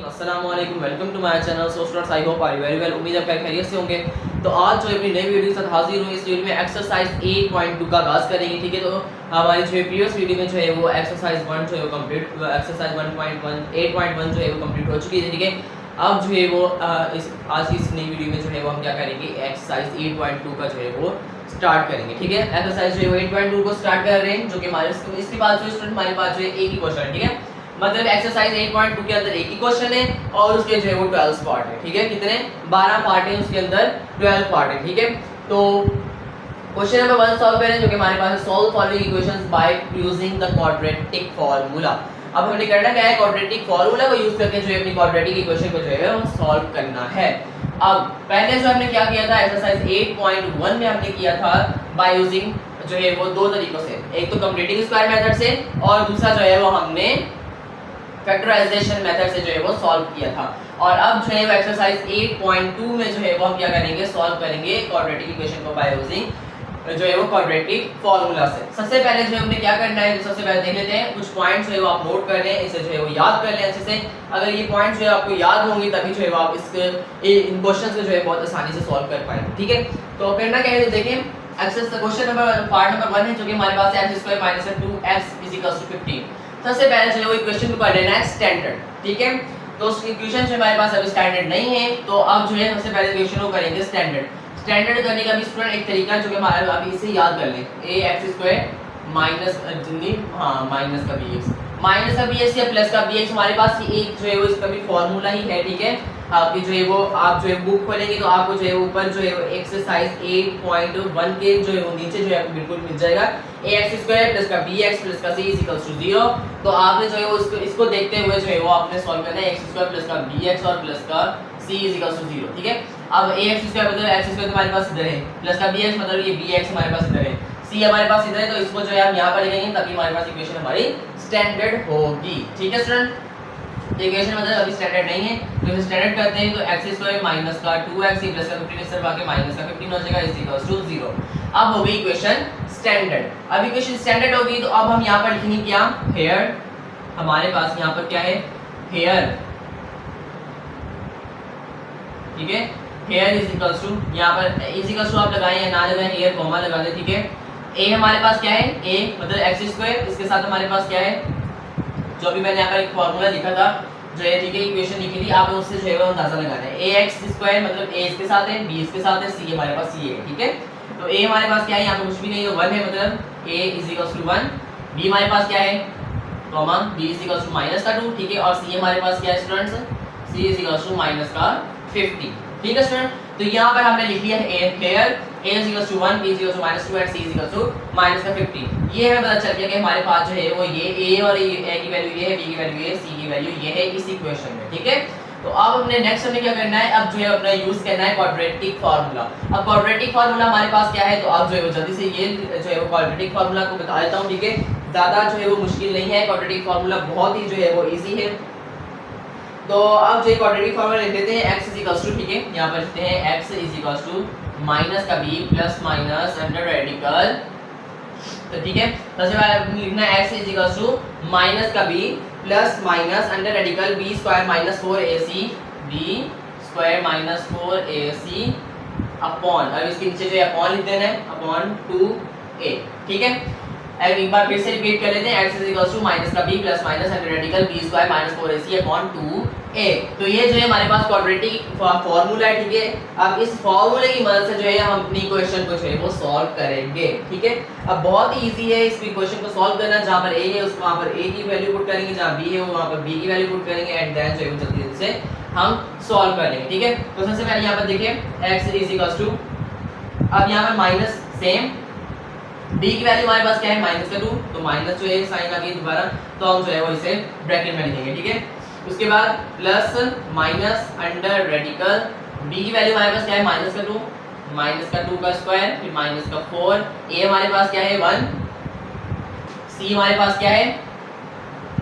अस्सलाम वालेकुम, welcome to my channel. So students, I hope are very well. उम्मीद है आप खैरियत से होंगे। तो आज जो अपनी नई वीडियो के साथ हाजिर हूँ। इस वीडियो में एक्सरसाइज 8.2 का आगाज़ करेंगे। ठीक है, तो हमारी जो प्रीवियस वीडियो में जो है वो एक्सरसाइज 1 जो है वो कंप्लीट, एक्सरसाइज 1.1 8.1 जो है वो कंप्लीट हो चुकी है। ठीक है, अब जो है वो आज की इस नई वीडियो में जो है वो हम क्या करेंगे, एक्सरसाइज 8.2 का जो है वो स्टार्ट करेंगे। ठीक है, एक्सरसाइज जो है वो 8.2 को स्टार्ट कर रहे हैं, जो कि हमारे इसके बाद जो स्टूडेंट हमारे पास जो है एक ही क्वेश्चन है। ठीक है, मतलब एक्सरसाइज 8.2 के अंदर एक ही क्वेश्चन है और उसके जो है वो 12 पार्ट है। ठीक है, कितने 12 पार्ट है, उसके अंदर 12 पार्ट है। ठीक है, तो क्वेश्चन नंबर 1 सॉल्व करें, जो कि हमारे पास है solve following equations by using the quadratic formula. अब हमने करना क्या है, क्वाड्रेटिक फार्मूला को यूज करके जो है अपनी क्वाड्रेटिक इक्वेशन को जो है वो सॉल्व करना है। अब पहले जो हमने क्या किया था, एक्सरसाइज 8.1 में हमने किया था बाय यूजिंग जो है वो दो तरीकों से, एक तो कंप्लीटिंग स्क्वायर मेथड से और दूसरा जो है वो हमने फैक्टराइजेशन मेथड से जो है वो सॉल्व किया था। और अब जो है वो एक्सरसाइज 8.2 में जो है वो हम क्या करेंगे, सॉल्व करेंगे क्वाड्रेटिक इक्वेशन को बाय यूजिंग जो है वो क्वाड्रेटिक फार्मूला से। सबसे पहले जो हमने क्या करना है, सबसे पहले देख लेते हैं कुछ पॉइंट्स जो है वो आप नोट कर लें, इसे जो है वो याद कर लें अच्छे से। अगर ये पॉइंट्स जो है आपको याद होंगे तभी जो है वो आप इन क्वेश्चंस को जो है बहुत आसानी से सॉल्व कर पाएंगे। ठीक है, तो करना क्या है, तो देखें exercise question number part number 1 है, जो कि हमारे पास है x² - 2x = 15। सबसे पहले जो है वो इक्वेशन को कर लेना है स्टैंडर्ड। ठीक है, तो इक्वेशन जो हमारे पास अभी स्टैंडर्ड नहीं है, तो अब जो है सबसे पहले इक्वेशन को करेंगे स्टैंडर्ड। स्टैंडर्ड करने का भी स्टूडेंट एक तरीका जो कि हमारे अभी इसे याद कर लें, ax² माइनस माइनस का bx या प्लस का bx, हमारे पास एक जो है वो इसका भी फार्मूला ही है। ठीक है, आपकी जो है वो आप जो है बुक खोलेंगे तो आपको जो है ऊपर जो है वो एक्सरसाइज 8.1 के जो है वो नीचे जो है आपको बिल्कुल मिल जाएगा ax² प्लस का bx प्लस का c = 0। तो आपने जो है वो इसको देखते हुए जो है वो आपने सॉल्व करना है, x² प्लस का bx और प्लस का c = 0। ठीक है, अब ax² मतलब x² हमारे पास इधर है, प्लस का bx मतलब ये bx हमारे पास इधर है, c हमारे पास इधर है, तो इसको जो है हम यहाँ पर लिखेंगे तभी हमारे पास इक्वेशन हमारी स्टैंडर्ड होगी। ठीक है स्टूडेंट, इक्वेशन मतलब अभी स्टैंडर्ड नहीं है, तो इसे स्टैंडर्ड करते हैं तो x² माइनस का 2x प्लस का 15 इस तरफ आके माइनस का 15 हो जाएगा = 0। अब हो गई इक्वेशन स्टैंडर्ड। अब इक्वेशन स्टैंडर्ड होगी तो अब हम यहाँ पर लिखेंगे क्या, हेयर, हमारे पास यहाँ पर क्या है, हेयर। ठीक है, हेयर यहाँ पर आप लगाएं या ना लगाएं, हेयर कॉमा लगा दें। ठीक है, a हमारे पास क्या है, a मतलब x², इसके साथ हमारे पास क्या है, जो भी मैंने यहाँ पर एक फार्मूला लिखा था जो है, ठीक है, इक्वेशन लिखी थी, आप उससे जो है वो अंदाजा लगाना है। ax² मतलब a इसके साथ है, b इसके साथ है, c हमारे पास c है। ठीक है, तो a हमारे पास क्या है, यहाँ पे कुछ भी नहीं है, 1 है, मतलब a = 1। b हमारे पास क्या है, कॉमा b = -2। ठीक है, और c हमारे पास क्या है स्टूडेंट्स, c = -50। ठीक है स्टूडेंट, तो यहाँ पर हमने लिख लिया है here, a = 1, b = -2 and c = -50। ये हमें पता चल गया कि हमारे पास जो है वो ये a और a की वैल्यू ये है, b की वैल्यू ये है, c की वैल्यू ये है इस इक्वेशन में। ठीक है, तो अब हमने नेक्स्ट हमें क्या करना है, अब जो है अपना यूज करना है क्वाड्रेटिक फार्मूला। अब क्वाड्रेटिक फार्मूला हमारे पास क्या है, तो अब जो है वो जल्दी से ये जो है वो क्वाड्रेटिक फार्मूला को बता देता हूँ। ठीक है, ज़्यादा जो है वो मुश्किल नहीं है, क्वाड्रेटिक फार्मूला बहुत ही जो है वो ईजी है। तो अब जो क्वाड्रेटिक फार्मूला लिख देते हैं, x = ठीक है, यहाँ पर लिखते हैं x = माइनस का b plus minus under radical. तो ठीक है, सबसे पहले लिखना है x = माइनस का b plus minus under radical b² - 4ac b² - 4ac upon, अब इसके नीचे जो है अपॉन लिख देना है, अपॉन 2a। ठीक है, एक बार फिर से रिपीट कर लेते हैं, x = माइनस का b plus minus under radical b² - 4ac upon 2a। तो ये जो है हमारे पास क्वाड्रेटिक फार्मूला है। ठीक है, अब इस फार्मूले की मदद से जो है हम अपनी इक्वेशन को जो है वो सॉल्व करेंगे। ठीक है, अब बहुत ही इजी है इस इक्वेशन को सॉल्व करना, जहाँ पर a है उसको वहाँ पर a की वैल्यू पुट करेंगे, जहाँ b है वो वहाँ पर b की वैल्यू पुट करेंगे एंड देन जो है जल्दी से हम सॉल्व कर लेंगे। ठीक है, तो सबसे पहले यहाँ पर देखिए x = अब यहाँ पर माइनस सेम, b की वैल्यू हमारे पास क्या है, -2, तो माइनस जो है साइन आ गई दोबारा, तो हम जो है वो इसे ब्रैकेट में लिखेंगे। ठीक है, उसके बाद plus minus under radical, b की वैल्यू हमारे पास क्या है, -2 का स्क्वायर फिर -4, a हमारे पास क्या है 1, c हमारे पास क्या है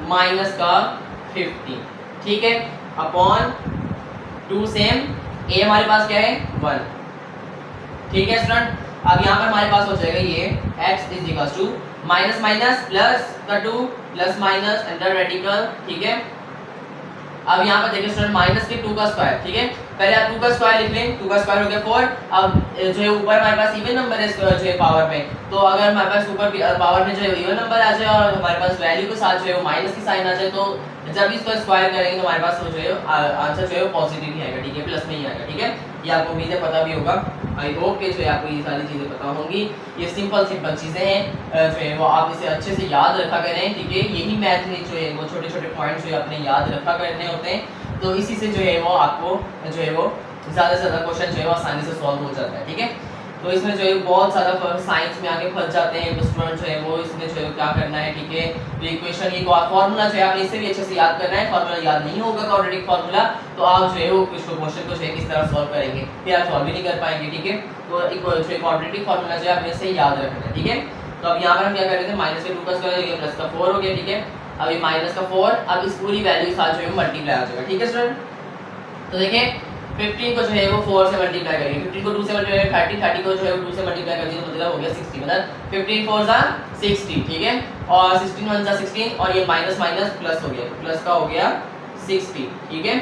-50। ठीक है, अपॉन 2 सेम, a हमारे पास क्या है 1। ठीक है स्टूडेंट, अब यहाँ पर हमारे पास हो जाएगा ये x = माइनस माइनस प्लस का 2 प्लस माइनस अंडर रेडिकल। ठीक है, अब यहाँ पर देखिए स्टूडेंट माइनस के 2 का स्क्वायर, ठीक है, पहले आप 2 का स्क्वायर लिख लें, 2 का स्क्वायर हो गया 4। अब जो है ऊपर हमारे पास इवन नंबर है जो है पावर में, तो अगर हमारे पास ऊपर पावर में जो है इवन नंबर आ जाए और हमारे पास वैल्यू के साथ जो है वो माइनस की साइन आ जाए, तो जब इसको स्क्वायर करेंगे तो हमारे पास जो है आंसर जो है पॉजिटिव ही आएगा, ठीक है, प्लस में ही आएगा, ठीक है। ये आपको उम्मीद है पता भी होगा। आई होप कि जो है आपको ये सारी चीज़ें पता होंगी। ये सिंपल चीज़ें हैं, जो है वो आप इसे अच्छे से याद रखा करें, ठीक है। यही मैथ में जो है वो छोटे छोटे पॉइंट्स जो है अपने याद रखा करने होते हैं, तो इसी से जो है वो आपको जो है वो ज़्यादा से ज़्यादा क्वेश्चन जो है वो आसानी से सॉल्व हो जाता है, ठीक है। तो इसमें जो है बहुत ज़्यादा साइंस में आगे फंस जाते हैं तो स्टूडेंट जो है वो इसमें जो है क्या करना है, ठीक है। तो इक्वेशन ये फार्मूला जो है आपने इससे भी अच्छे से याद करना है। फार्मूला याद नहीं होगा क्वाड्रेटिक फार्मूला, तो आप जो है वो क्वेश्चन को जो है किस तरह सॉल्व करेंगे, फिर आप सॉल्व भी नहीं कर पाएंगे, ठीक है। तो क्वाड्रेटिक फार्मूला जो है आपने इससे याद रखना है, ठीक है। तो अब यहाँ पर हम क्या कर रहे थे, माइनस के 2 का स्क्वायर हो गया प्लस का 4 हो गया, ठीक है। अब ये माइनस का 4 अब इस पूरी वैल्यू के साथ जो है मल्टीप्लाई आ जाएगा, ठीक है स्टूडेंट। तो देखिए 15 को जो है वो 4 से मल्टीप्लाई करेंगे, 15 को 2 से मल्टीप्लाई 30, 30 को जो है वो 2 से मल्टीप्लाई कर दिया तो मतलब हो गया 60, मतलब 15 4 जा 60, ठीक है। और 16 1 जा 16 और ये माइनस माइनस प्लस हो गया, प्लस का हो गया 60, ठीक है।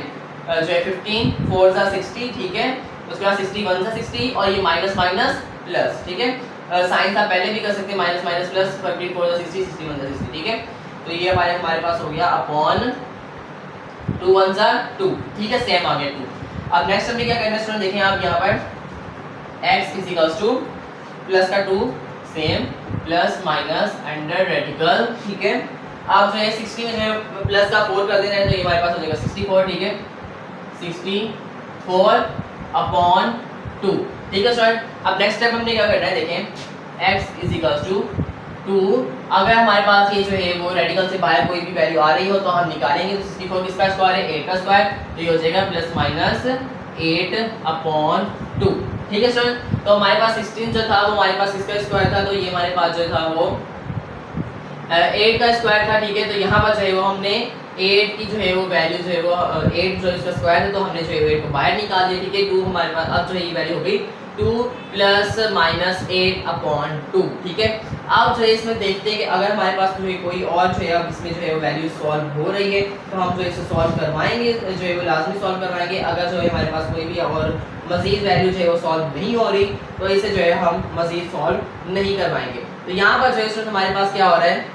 जो है 15 4 जा 60, ठीक है। उसके बाद 60 1 जा 60 और ये माइनस माइनस प्लस, ठीक है। साइन आप पहले भी कर सकते हैं, माइनस माइनस प्लस, 15 4 जा 60 60 1 जा 60, ठीक है। तो ये हमारे पास हो गया अपॉन 2 1 जा 2, ठीक है, सेम आ गया 2। अब नेक्स्ट हमने क्या करना है स्टूडेंट, देखें आप यहाँ पर x is equals two plus का 2 same plus minus under radical, ठीक है। आप जो है 60 में जो है प्लस का 4 कर देना है तो ये हमारे पास हो जाएगा 64, ठीक है, 64 अपॉन 2, ठीक है स्टूडेंट। अब नेक्स्ट स्टेप हमने क्या करना है, देखें x इज इक्वल्स टू 2, अगर हमारे पास ये जो है वो रेडिकल से बाहर कोई भी वैल्यू आ रही हो तो हम निकालेंगे, तो 64 किसका स्क्वायर है, 8 का स्क्वायर, तो ये हो जाएगा प्लस माइनस 8 अपॉन 2, ठीक है स्टूडेंट। तो हमारे पास 16 जो था वो हमारे पास किसका स्क्वायर था, तो ये हमारे पास जो था वो 8 का स्क्वायर था, ठीक है। तो यहाँ पर जो है वो हमने 8 की जो है वो वैल्यू जो है वो 8 जो इसका स्क्वायर है तो हमने जो है 8 को बाहर निकाल दिया, ठीक है। 2 हमारे पास अब जो है ये वैल्यू हो गई 2 प्लस माइनस 8 अपॉन 2, ठीक है। अब जो है इसमें देखते हैं कि अगर हमारे पास जो है कोई और जो है अब इसमें जो है वो वैल्यू सॉल्व हो रही है तो हम जो है इसे सॉल्व करवाएंगे, जो है वो लाजमी सॉल्व करवाएंगे। अगर जो है हमारे पास कोई भी और मजीद वैल्यू जो है वो सॉल्व नहीं हो रही तो इसे जो है हम मजीद सॉल्व नहीं करवाएंगे। तो यहाँ पर जो है हमारे पास क्या हो रहा है,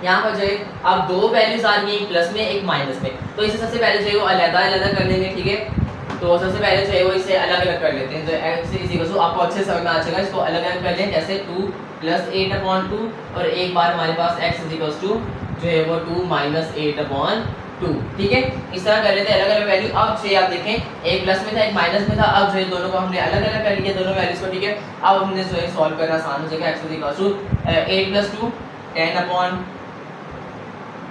यहाँ पर जो है अब 2 वैल्यूज आ रही है, एक प्लस में एक माइनस में, तो इसे सबसे पहले जो है वो अलग-अलग कर लेंगे, ठीक है। तो सबसे पहले जो है वो इसे अलग-अलग कर लेते हैं, तो x इज इक्वल टू आपको अच्छे समझ में आ जाएगा, इसको अलग-अलग कर लें, जैसे 2 प्लस 8 अपॉन 2 और एक बार हमारे पास x इज इक्वल टू जो है वो 2 माइनस 8 अपॉन 2, ठीक है। इस तरह कर लेते हैं अलग-अलग वैल्यू। अब जो आप देखें एक प्लस में था एक माइनस में था, अब जो है दोनों को हमने अलग-अलग कर लिया दोनों वैल्यूज को, ठीक है। अब हमने जो है सॉल्व करना आसान हो जाएगा, x is equal to 8 plus 2 10 upon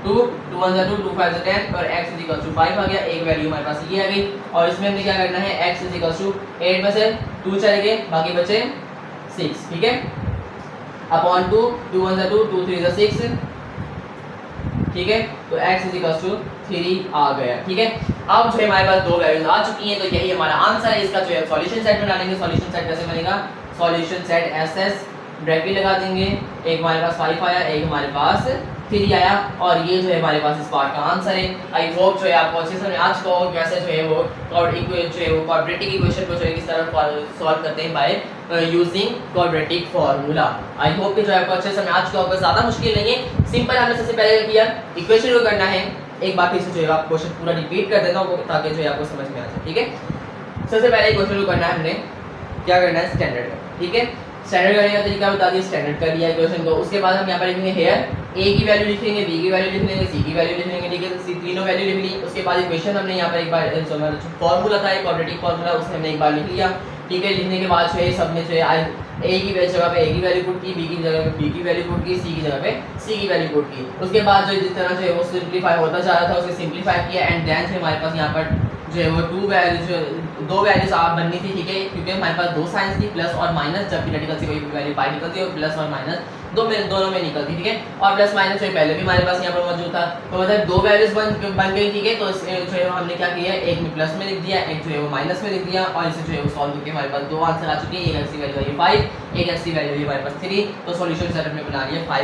2 2 1 2 2 5 10 और x इज इक्वल टू 5 आ गया, एक वैल्यू हमारे पास ये आ गई। और इसमें हमने क्या करना है, x इज इक्वल टू 8 में से 2 चले गए, बाकी बचे 6, ठीक है, अपॉन 2 2 1 2 2 3 6, ठीक है। तो x इज इक्वल टू 3 आ गया, ठीक है। अब जो है हमारे पास 2 वैल्यूज आ चुकी हैं, तो यही हमारा आंसर है। इसका जो है सॉल्यूशन सेट में डालेंगे। सॉल्यूशन सेट कैसे बनेगा, सॉल्यूशन सेट SS ब्रैकेट लगा देंगे, एक हमारे पास 5 आया, एक हमारे पास 3 आया और ये जो है हमारे पास इस पार्ट का आंसर है। आई होप जो है आपको अच्छे से आज को कैसे जो है वो क्वाड्रेटिक इक्वेशन को जो है किस तरह सॉल्व करते हैं by using quadratic formula. I hope कि जो है आपको अच्छे से आज को होगा, ज़्यादा मुश्किल नहीं है, सिंपल। हमने सबसे पहले किया इक्वेशन को करना है, एक बार फिर से जो है आप क्वेश्चन पूरा रिपीट कर देता हूँ ताकि जो है आपको समझ में आ जाए, ठीक है। सबसे पहले क्वेश्चन को करना है, हमने क्या करना है, स्टैंडर्ड का, ठीक है। स्टैंडर्ड करने का तरीका बता दिया, स्टैंडर्ड कर लिया इक्वेशन को। उसके बाद हम यहाँ पर लिखेंगे हेयर a की वैल्यू लिख लेंगे, b की वैल्यू लिख लेंगे, c की वैल्यू लिख लेंगे, ठीक है। तो तीनों वैल्यू लिख ली। उसके बाद इक्वेशन हमने यहाँ पर एक बार फॉर्मूला था क्वाड्रेटिक फार्मूला, उसने हमने एक बार लिख लिया, ठीक है। लिखने के बाद जो है सब में जो है a की जगह पे a की वैल्यू पुट की, b की जगह पे b की वैल्यू पुट की, c की जगह पे c की वैल्यू पुट की। उसके बाद जो जिस तरह जो है वो सिंप्लीफाई होता जा रहा था उसे सिंप्लीफाई किया एंड देन जो हमारे पास यहाँ पर जो है वो 2 वैल्यूज आप बननी थी, ठीक है, क्योंकि हमारे पास 2 साइंस थी प्लस और माइनस, जब भी रेडिकल से कोई वैल्यू बाहर निकलती है प्लस और माइनस दोनों में निकलती, ठीक है। और प्लस माइनस जो पहले भी हमारे पास यहाँ पर मौजूद था, तो मतलब 2 वैल्यूज बन गई, ठीक है। तो जो है हमने क्या किया, एक में प्लस में लिख दिया, एक जो है वो माइनस में लिख दिया और इसे जो है वो सॉल्व करके हमारे पास 2 आंसर आ चुके हैं। एक x की वैल्यू है 5, एक x की वैल्यू है हमारे पास 3, तो सॉल्यूशन सेट में बना लिया 5,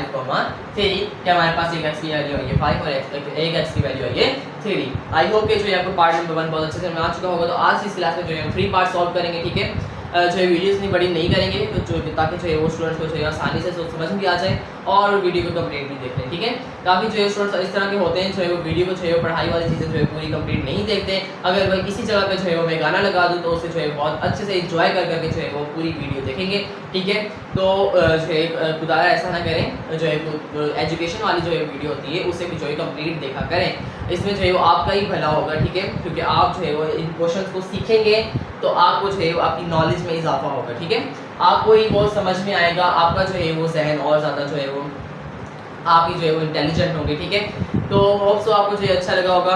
3 कि हमारे पास एक x की वैल्यू है 5 और एक x की वैल्यू है थ्योरी। आई होप कि जो है आपको पार्ट नंबर 1 बहुत अच्छे से समझ आ चुका होगा। तो आज की इस क्लास में जो है हम 3 पार्ट सॉल्व करेंगे, ठीक है। जो है वीडियोस इतनी बड़ी नहीं करेंगे तो जो ताकि जो है वो स्टूडेंट्स को जो है आसानी से समझ भी आ जाए और वीडियो को कंप्लीट भी देख लें, ठीक है। काफ़ी जो है स्टूडेंट्स इस तरह के होते हैं जो है वो वीडियो को जो है पढ़ाई वाली चीज़ें जो है पूरी कंप्लीट नहीं देखते। अगर मैं किसी जगह पे जो है वो मैं गाना लगा दूँ तो उससे जो है बहुत अच्छे से इंजॉय कर करके जो है वो पूरी वीडियो देखेंगे, ठीक है। तो जो है खुदा ऐसा ना करें, जो है एजुकेशन वाली जो है वीडियो होती है उसे भी जो है कंप्लीट देखा करें। इसमें जो है वो आपका ही भला होगा, ठीक है, क्योंकि आप जो है वो इन क्वेश्चंस को सीखेंगे तो आपको जो है आपकी नॉलेज में इजाफा होगा, ठीक है। आपको ही बहुत समझ में आएगा, आपका जो है वो जहन और ज़्यादा जो है वो आप ही जो है वो इंटेलिजेंट होंगे, ठीक है। तो होप सो आपको जो है अच्छा लगा होगा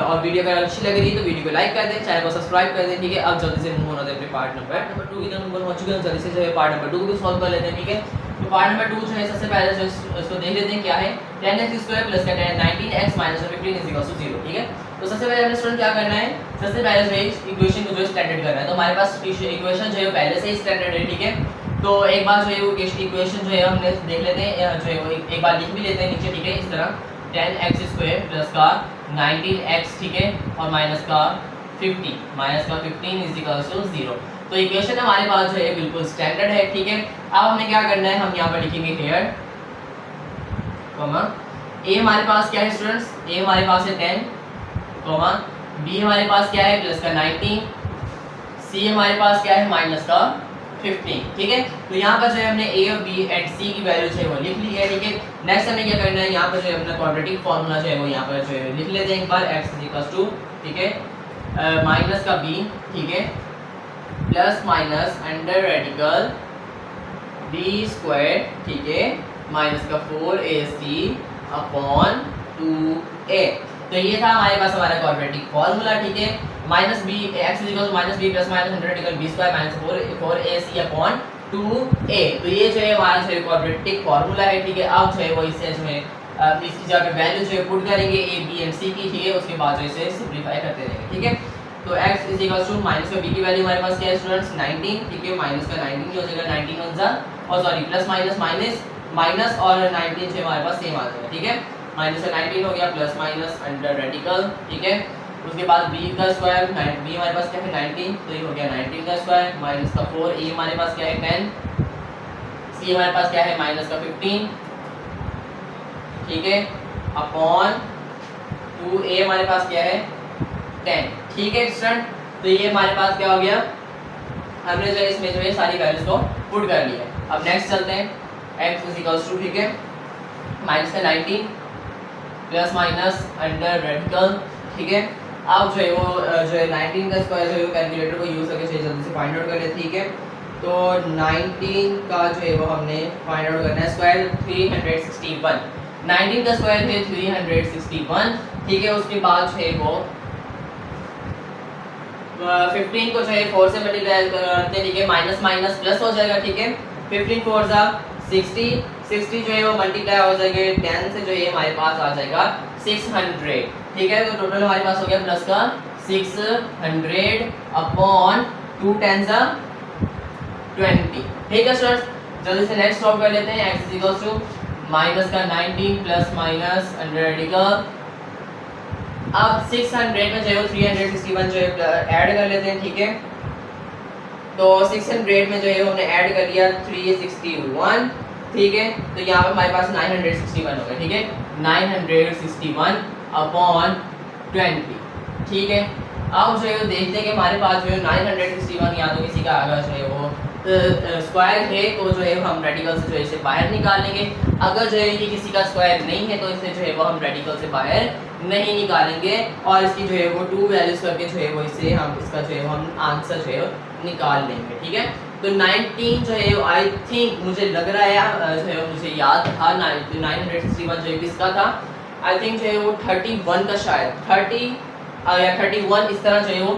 और वीडियो अगर अच्छी लग रही है तो वीडियो को लाइक कर दें, चैनल को सब्सक्राइब कर दें, ठीक है। अब जल्दी से मूव होना अपने पार्ट नंबर 2 की तरफ मूव हो चुके हैं। जल्दी से जो है पार्ट नंबर 2 को भी सॉल्व कर लेते हैं, ठीक है। तो पार्ट नंबर 2 जो है सबसे पहले जो इसको देख लेते हैं क्या है। 10x² प्लस का 19x minus 15 is equal to 0, ठीक है। तो सबसे पहले हमें स्टूडेंट क्या करना है, सबसे पहले जो है इक्वेशन को जो स्टैंडर्ड करना है। तो हमारे पास इक्वेशन जो है पहले से ही स्टैंडर्ड है, ठीक है। तो एक बार जो है वो इक्वेशन जो है हमने देख लेते हैं, जो है वो एक बार लिख भी लेते हैं नीचे, ठीक है। इस तरह 10x² प्लस का 19x, ठीक है, और माइनस का 15 इज इक्वल टू 0। तो इक्वेशन हमारे पास जो है बिल्कुल स्टैंडर्ड है, ठीक है। अब हमें क्या करना है, हम यहाँ पर लिखेंगे हियर कॉमा ए हमारे पास क्या है स्टूडेंट्स, ए हमारे पास है 10 कॉमा बी हमारे पास क्या है प्लस का 19, सी हमारे पास क्या है माइनस का 15, ठीक है। तो यहाँ पर जो है हमने ए और बी एंड सी की वैल्यू जो है वो लिख ली है, ठीक है। नेक्स्ट हमें क्या करना है, यहाँ पर जो है अपना क्वाड्रेटिक फार्मूला जो है वो यहाँ पर जो है लिख लेते हैं एक बार। x इज इक्वल टू, ठीक है, माइनस का b, ठीक है, plus minus under radical b square, ठीक है, माइनस का 4ac अपॉन 2a। तो ये था हमारे पास हमारा क्वाड्रेटिक फार्मूला, ठीक है। Minus b x is equal to minus b plus minus under radical b square minus 4ac upon 2a। तो ये जो है हमारा जो है क्वाड्रेटिक फार्मूला है, ठीक है। अब जो है वो इससे जो है इसकी जगह पे वैल्यू जो है पुट करेंगे ए बी एंड सी की, ठीक है। उसके बाद जो इसे सिंपलीफाई करते रहेंगे, ठीक है। तो x is equal to minus का b की वैल्यू हमारे पास क्या है स्टूडेंट्स 19, ठीक है। माइनस का 19 हो जाएगा 19 वन जा और sorry plus minus minus minus और 19 जो हमारे पास सेम आ जाएगा, ठीक है। माइनस का 19 हो गया प्लस माइनस अंडर रेडिकल, ठीक है। उसके बाद b का स्क्वायर, b हमारे पास क्या है 19, तो ये हो गया 19 का स्क्वायर माइनस का 4, a हमारे पास क्या है 10, c हमारे पास क्या है माइनस का 15, ठीक है, अपॉन 2a हमारे पास क्या है 10, ठीक है स्टूडेंट। तो ये हमारे पास क्या हो गया, हमने जो है इसमें जो है सारी वैल्यूज को पुट कर लिया है। अब नेक्स्ट चलते हैं, x इज इक्वल टू, ठीक है, माइनस का 19 प्लस माइनस अंडर रेडिकल, ठीक है। अब जो है वो जो है 19 का स्क्वायर जो है वो कैलकुलेटर को यूज़ करके जल्दी से फाइंड आउट कर लेते, ठीक है। तो 19 का जो है वो हमने फाइंड आउट करना है स्क्वायर 361, 19 का स्क्वायर है 361, ठीक है। उसके बाद जो है वो 15 को जो है 4 से मल्टीप्लाई करते हैं, ठीक है। माइनस माइनस प्लस हो जाएगा, ठीक है। 15 4 जा 60, 60 जो है वो मल्टीप्लाई हो जाएगा 10 से, जो है हमारे पास आ जाएगा 600, ठीक है। तो टोटल हमारे पास हो गया प्लस का 600 अपॉन 2 10 जा 20, ठीक है स्टूडेंट्स। जल्दी से नेक्स्ट सॉल्व कर लेते हैं। x is equal to minus का 19 प्लस माइनस अंडर रेडिकल, अब 600 में जो है 361 जो है ऐड कर लेते हैं, ठीक है। तो 600 में जो है हमने ऐड कर लिया 361, ठीक है। तो यहाँ पे हमारे पास 961 हो गया, ठीक है, 961 अपॉन 20, ठीक है। अब जो है वो देखते हैं कि हमारे पास जो है 961 या तो किसी का आगा जो है वो स्क्वायर है तो जो है हम रेडिकल से जो है इसे बाहर निकाल लेंगे। अगर जो है ये किसी का स्क्वायर नहीं है तो इसे जो है वो हम रेडिकल से बाहर नहीं निकालेंगे और इसकी जो है वो 2 वैल्यूज करके जो है वो इसे हम इसका जो है हम आंसर जो है निकाल लेंगे, ठीक है। तो 19 जो है आई थिंक मुझे लग रहा है जो है मुझे याद था 961 जो है किसका था, आई थिंक जो है वो 31 का शायद 30 या 31 इस तरह जो है वो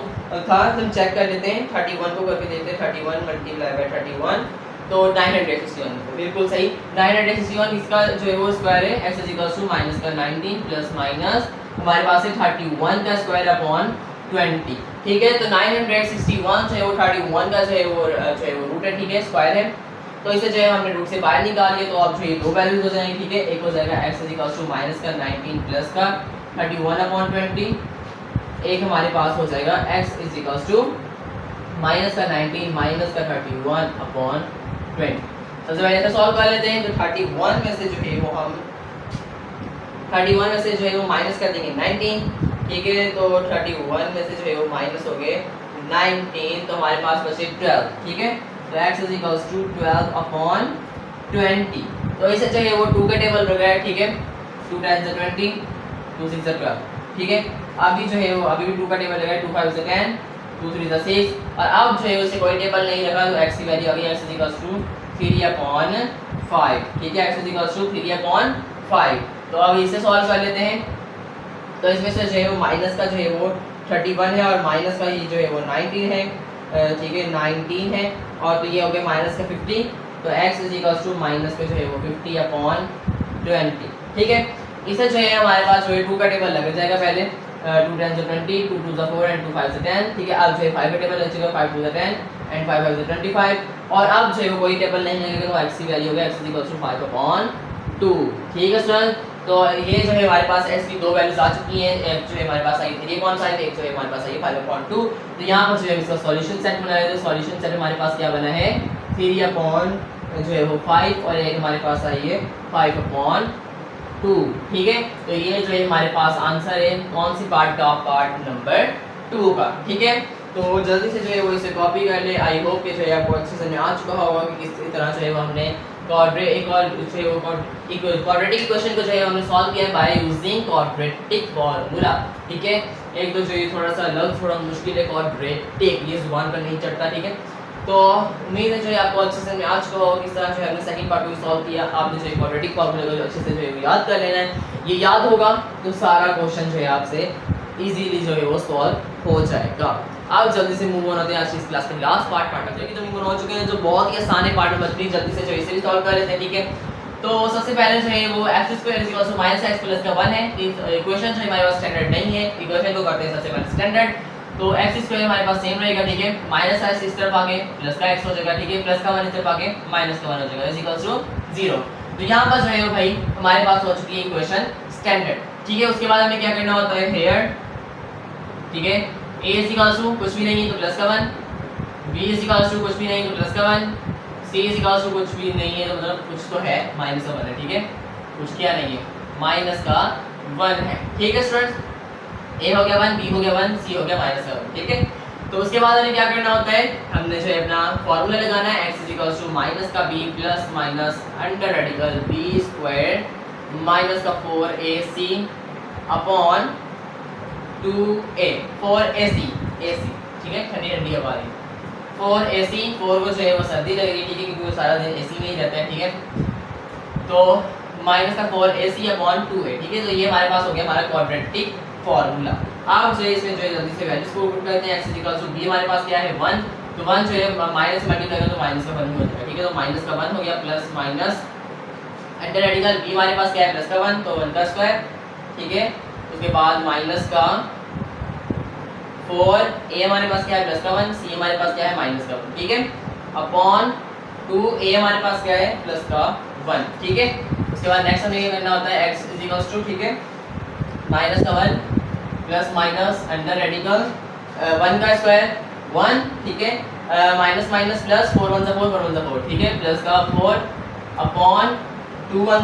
था। हम चेक कर लेते हैं, 31 को करके देखते हैं, 31 मल्टीप्लाई बाय 31 तो 961, बिल्कुल सही 961 इसका जो है वो स्क्वायर है। x is equal to minus का 19 प्लस माइनस हमारे पास है 31 का स्क्वायर अपॉन 20, ठीक है। तो 961 जो है वो 31 का जो है वो रूट है, ठीक है, स्क्वायर है। तो इसे जो है हमने रूट से बाहर निकाल लिया तो अब जो ये दो वैल्यूज हो जाएंगे, ठीक है। एक हो जाएगा x is equal to minus का 19 प्लस का 31/20, एक हमारे पास हो जाएगा x is equals to minus का 19 माइनस का 31/20। सबसे पहले इसे सॉल्व कर लेते हैं। तो 31 में से जो है वो हम 31 में से जो है वो माइनस कर देंगे 19, ठीक है। तो 31 में से जो है वो माइनस हो गए 19, तो हमारे पास बचे 12, ठीक है। तो x इज इक्वल्स टू 12/20। तो इसे जो है वो 2 के टेबल में गए, ठीक है। 2 टाइम्स 20, 2 6 12, ठीक है। अभी जो है वो अभी भी 2 का टेबल लगाए, 2 5 10, 2 3 6, और अब जो है उसे कोई टेबल नहीं रखा, तो x की वैल्यू आ गई x इज इक्वल्स टू 3/5, ठीक है। x is equals to 3/5। तो अब इसे सॉल्व कर लेते हैं। तो इसमें से जो है वो माइनस का जो है वो 31 है और माइनस का ये जो है वो 19 है, ठीक है 19 है, और तो ये हो गया माइनस का 50। तो x is equals to minus का जो है वो 50/20, ठीक है। इसे जो है हमारे पास जो है 2 का टेबल लग जाएगा पहले, 2 10 20, 2 2 4 एंड 2 5 10, ठीक है। अब जो है 5 का टेबल लग जाएगा, 5 2 10 एंड 5 5 25, और अब जो है वो कोई टेबल नहीं लगेगा, तो x की वैल्यू हो गया x इज इक्वल्स टू 5/2, ठीक है स्टूडेंट। तो ये जो है हमारे पास x की दो वैल्यूज आ चुकी हैं, एक जो है हमारे पास आई 3/5, एक जो है हमारे पास आई 5/2। तो यहाँ पर जो है इसका सॉल्यूशन सेट बनाया, तो सॉल्यूशन सेट हमारे पास क्या बना है 3/जो है वो 5, और एक हमारे पास आई है 5/2, ठीक है। तो ये जो है हमारे पास आंसर है कौन सी पार्ट का, पार्ट नंबर 2 का, ठीक है। तो जल्दी से जो है वो इसे कॉपी कर ले। आई होप कि जो है आपको अच्छे से आ चुका होगा कि किस तरह जो है वो हमने क्वाड्रेटिक क्वेश्चन को जो है हमने सॉल्व किया है बाय यूजिंग क्वाड्रेटिक फार्मूला, ठीक है। एक तो जो ये थोड़ा सा लफ्ज़ थोड़ा मुश्किल है क्वाड्रेटिक, ये जुबान पर नहीं चढ़ता, ठीक है। तो उम्मीद है जो है आपको अच्छे से आज को किस तरह जो है हमने सेकंड पार्ट को सॉल्व किया। आपने जो है क्वाड्रेटिक फार्मूला को अच्छे से जो है याद कर लेना है। ये याद होगा तो सारा क्वेश्चन जो है आपसे इजीली जो है वो सॉल्व हो जाएगा। अब जल्दी से मूव ऑन होते हैं आज इस क्लास के लास्ट पार्ट नंबर की, तो मूव ऑन हो चुके हैं, जो बहुत ही आसान है पार्ट नंबर 3। जल्दी से जो है इसे भी सॉल्व कर लेते हैं, ठीक है। तो सबसे पहले जो है वो x² = -x + 1 है। इक्वेशन जो है हमारे पास स्टैंडर्ड नहीं है, इक्वेशन को करते हैं सबसे पहले स्टैंडर्ड। तो x² हमारे पास सेम रहेगा, ठीक है। -x इस तरफ आगे प्लस का x हो जाएगा, ठीक है। प्लस का 1 इस तरफ आगे माइनस का 1 हो जाएगा = 0। तो यहाँ पर जो है भाई हमारे पास हो चुकी है इक्वेशन स्टैंडर्ड, ठीक है। उसके बाद हमें क्या करना होता है हेयर, ठीक है। a = कुछ भी नहीं है तो प्लस का 1, b = कुछ भी नहीं है तो प्लस का 1, c = कुछ भी नहीं है तो मतलब कुछ तो है माइनस का 1 है, ठीक है। कुछ क्या नहीं है माइनस का 1 है, ठीक है स्टूडेंट्स। a हो गया 1, b हो गया 1, c हो गया माइनस का 1, ठीक है। तो उसके बाद हमें क्या करना होता है, हमने जो है अपना फॉर्मूला लगाना है x = माइनस का b plus minus under radical b² minus का 4ac upon 2a 4ac ac, ठीक है। ठंडी ठंडी हवा आ रही 4ac 4 को जो है वो सर्दी लग रही है, ठीक है, क्योंकि वो सारा दिन एसी में ही रहता है, ठीक है। तो माइनस का 4ac अपॉन 2a, ठीक है। तो ये हमारे पास हो गया हमारा क्वाड्रेटिक फार्मूला। आप जो है इसमें जो है जल्दी से वैल्यूज को पुट करते हैं। x = b हमारे पास क्या है 1, तो 1 जो है माइनस से मल्टीप्लाई करें तो माइनस का 1 हो जाएगा, ठीक है। तो माइनस का 1 हो गया plus minus under radical b हमारे पास क्या है प्लस का 1, तो 1 का स्क्वायर, ठीक है। उसके बाद माइनस का 4, a हमारे पास क्या है प्लस का 1, c हमारे पास क्या है माइनस का 1, ठीक है। अपॉन 2a हमारे पास क्या है प्लस का 1, ठीक है। उसके बाद नेक्स्ट हमें ये करना होता है x = ठीक है माइनस का 1 प्लस माइनस अंडर रेडिकल 1 का स्क्वायर 1, ठीक है। माइनस माइनस प्लस 4 1 4 4 1 4, ठीक है। प्लस का 4 अपॉन 2 1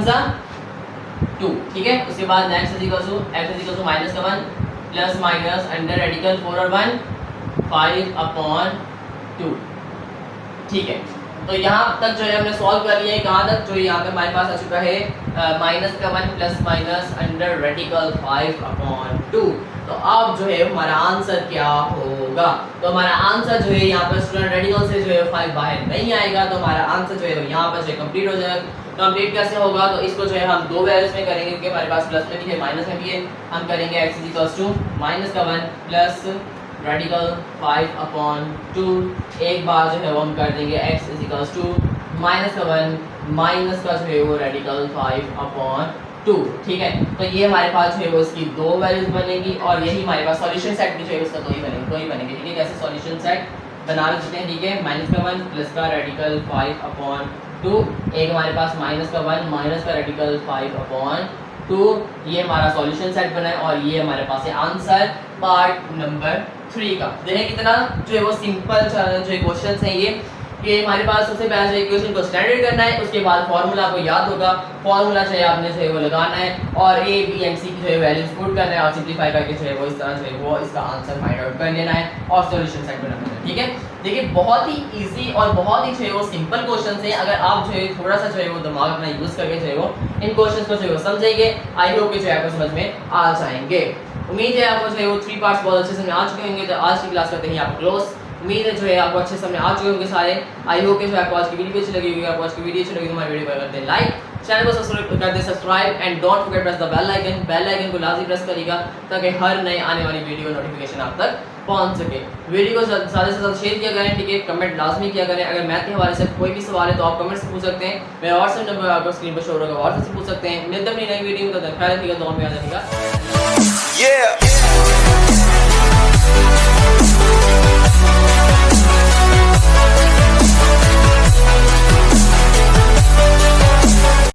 2, ठीक है। उसके बाद नेक्स्ट x माइनस का 1 प्लस माइनस अंडर रेडिकल 4 और 1 5/2, ठीक है। तो यहाँ तक जो है हमने सॉल्व कर लिया है। कहाँ तक, जो यहाँ पे हमारे पास आ चुका है माइनस का 1 प्लस माइनस अंडर रेडिकल 5/2। तो अब जो है हमारा आंसर क्या होगा, तो हमारा आंसर जो है यहाँ पर स्टूडेंट रेडिकल से जो है 5 बाहर नहीं आएगा, तो हमारा आंसर जो है यहाँ पर जो है कंप्लीट हो जाएगा। कंप्लीट कैसे होगा, तो इसको जो है हम दो वैल्यूज में करेंगे, क्योंकि हमारे पास प्लस में भी है माइनस में भी है। हम करेंगे x = माइनस का 1 प्लस रेडिकल 5/2। एक बार जो है वो हम कर देंगे x = माइनस का 1 माइनस का जो है वो रेडिकल 5/2, ठीक है। तो ये हमारे पास जो है वो इसकी दो वैल्यूज बनेगी, और यही हमारे पास सॉल्यूशन सेट भी जो है उसका दो ही बनेंगे, ठीक है। कैसे सॉल्यूशन सेट बना लेते हैं, ठीक है। माइनस का 1 प्लस का रेडिकल 5/2, एक हमारे पास माइनस का 1 माइनस का रेडिकल 5/2, 2, ये हमारा सॉल्यूशन सेट बना है और ये हमारे पास है आंसर पार्ट नंबर 3 का। देखें कितना जो है वो सिंपल जो क्वेश्चन हैं ये कि हमारे पास सबसे पहले जो इक्वेशन को स्टैंडर्ड करना है, उसके बाद फार्मूला आपको याद होगा, फार्मूला जो है आपने जो है वो लगाना है और ए बी एंड सी की जो है वैल्यूज पुट करना है और सिंपलीफाई करके जो है वो इस तरह जो है वो इसका आंसर फाइंड आउट कर लेना है और सॉल्यूशन सेट बनाना है। ठीक है, देखिए बहुत ही इजी और बहुत ही जो है वो सिंपल क्वेश्चन है। अगर आप जो है थोड़ा सा जो है वो दिमाग अपना यूज करके जो है वो इन क्वेश्चंस को जो है वो समझेंगे, आई होप कि जो है आपको समझ में आ जाएंगे। उम्मीद है आपको जो है वो 3 पार्ट्स बहुत अच्छे से समझ आ चुके होंगे। तो आज की क्लास करते हैं आप क्लोज। उम्मीद है जो है आपको अच्छे समझ आ चुके होंगे सारे। आई होप कि जो आपको आज की वीडियो अच्छी लगी होगी। आपको आज की वीडियो अच्छी लगी तो हमारी वीडियो को करते हैं लाइक, चैनल को सब्सक्राइब कर दें subscribe and don't forget press the bell icon. Bell icon को लाजमी प्रेस करिएगा ताकि हर नए आने वाली वीडियो नोटिफिकेशन आप तक पहुंच सके। वीडियो को ज़्यादा से ज़्यादा शेयर किया करें। ठीक है, कमेंट लाजमी किया करें। अगर मैथ के हवाले से कोई भी सवाल है तो आप कमेंट से पूछ सकते हैं। मेरा व्हाट्सएप नंबर आपको स्क्रीन पर शो होगा, व्हाट्सएप से पूछ सकते हैं। मिलते हैं अपनी नई वीडियो में, तो ख्याल रखिएगा, दुआ में याद रखिएगा।